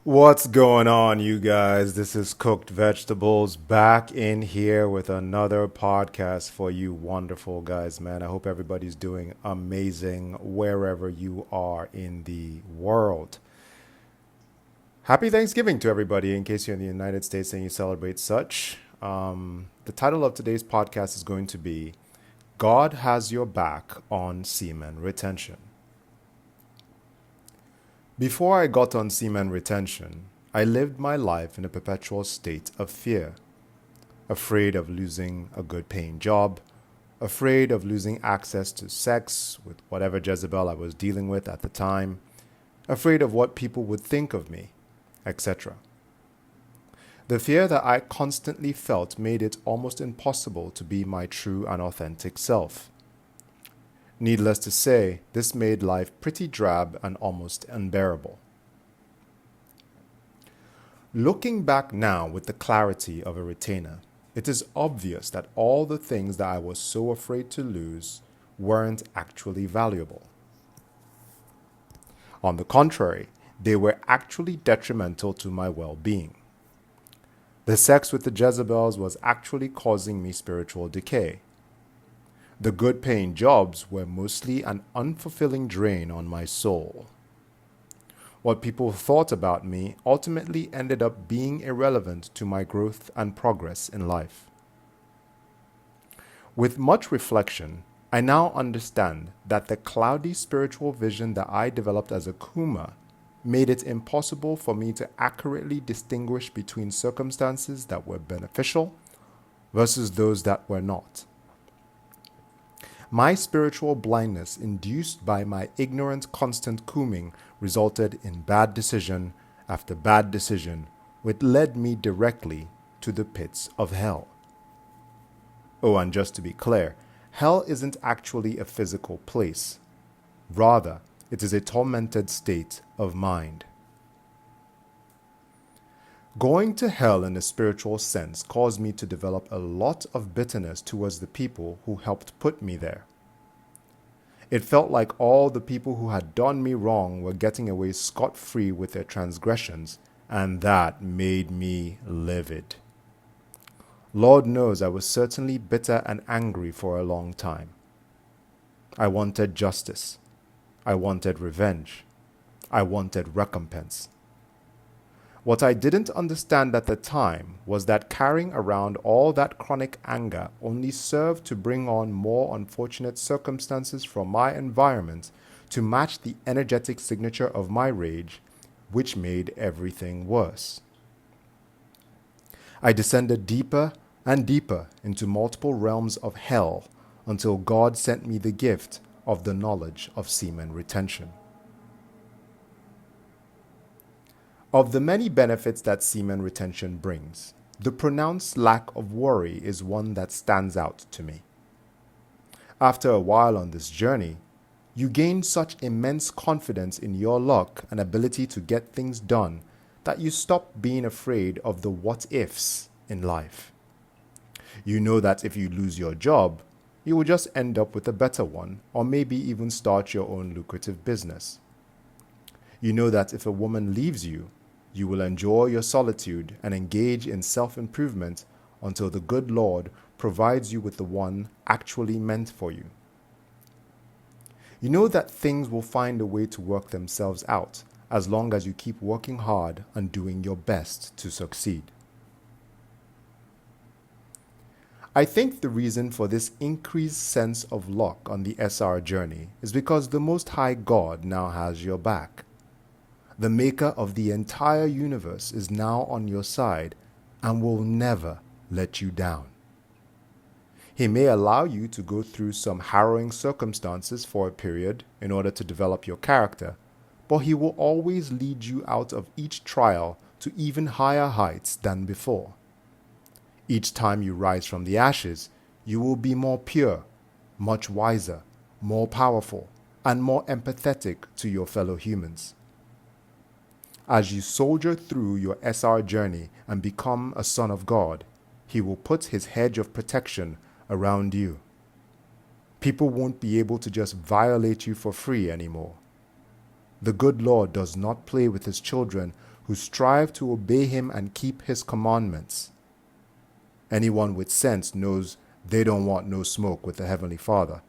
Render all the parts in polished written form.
What's going on, you guys? This is Cooked Vegetables back in here with another podcast for you wonderful guys, man. I hope everybody's doing amazing wherever you are in the world. Happy Thanksgiving to everybody in case you're in the United States and you celebrate such. The title of today's podcast is going to be God Has Your Back on Semen Retention. Before I got on semen retention, I lived my life in a perpetual state of fear. Afraid of losing a good paying job, afraid of losing access to sex with whatever Jezebel I was dealing with at the time, afraid of what people would think of me, etc. The fear that I constantly felt made it almost impossible to be my true and authentic self. Needless to say, this made life pretty drab and almost unbearable. Looking back now with the clarity of a retainer, it is obvious that all the things that I was so afraid to lose weren't actually valuable. On the contrary, they were actually detrimental to my well-being. The sex with the Jezebels was actually causing me spiritual decay. The good paying jobs were mostly an unfulfilling drain on my soul. What people thought about me ultimately ended up being irrelevant to my growth and progress in life. With much reflection, I now understand that the cloudy spiritual vision that I developed as a Kuma made it impossible for me to accurately distinguish between circumstances that were beneficial versus those that were not. My spiritual blindness induced by my ignorant constant cooming resulted in bad decision after bad decision, which led me directly to the pits of hell. Oh, and just to be clear, hell isn't actually a physical place. Rather, it is a tormented state of mind. Going to hell in a spiritual sense caused me to develop a lot of bitterness towards the people who helped put me there. It felt like all the people who had done me wrong were getting away scot-free with their transgressions, and that made me livid. Lord knows I was certainly bitter and angry for a long time. I wanted justice. I wanted revenge. I wanted recompense. What I didn't understand at the time was that carrying around all that chronic anger only served to bring on more unfortunate circumstances from my environment to match the energetic signature of my rage, which made everything worse. I descended deeper and deeper into multiple realms of hell until God sent me the gift of the knowledge of semen retention. Of the many benefits that semen retention brings, the pronounced lack of worry is one that stands out to me. After a while on this journey, you gain such immense confidence in your luck and ability to get things done that you stop being afraid of the what-ifs in life. You know that if you lose your job, you will just end up with a better one, or maybe even start your own lucrative business. You know that if a woman leaves you, you will enjoy your solitude and engage in self-improvement until the good Lord provides you with the one actually meant for you. You know that things will find a way to work themselves out as long as you keep working hard and doing your best to succeed. I think the reason for this increased sense of luck on the SR journey is because the Most High God now has your back. The maker of the entire universe is now on your side and will never let you down. He may allow you to go through some harrowing circumstances for a period in order to develop your character, but he will always lead you out of each trial to even higher heights than before. Each time you rise from the ashes, you will be more pure, much wiser, more powerful, and more empathetic to your fellow humans. As you soldier through your SR journey and become a son of God, he will put his hedge of protection around you. People won't be able to just violate you for free anymore. The good Lord does not play with his children who strive to obey him and keep his commandments. Anyone with sense knows they don't want no smoke with the Heavenly Father,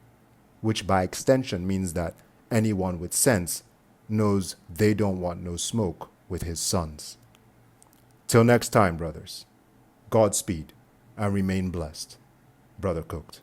which by extension means that anyone with sense knows they don't want no smoke with his sons. Till next time, brothers, Godspeed and remain blessed. Brother Cooked.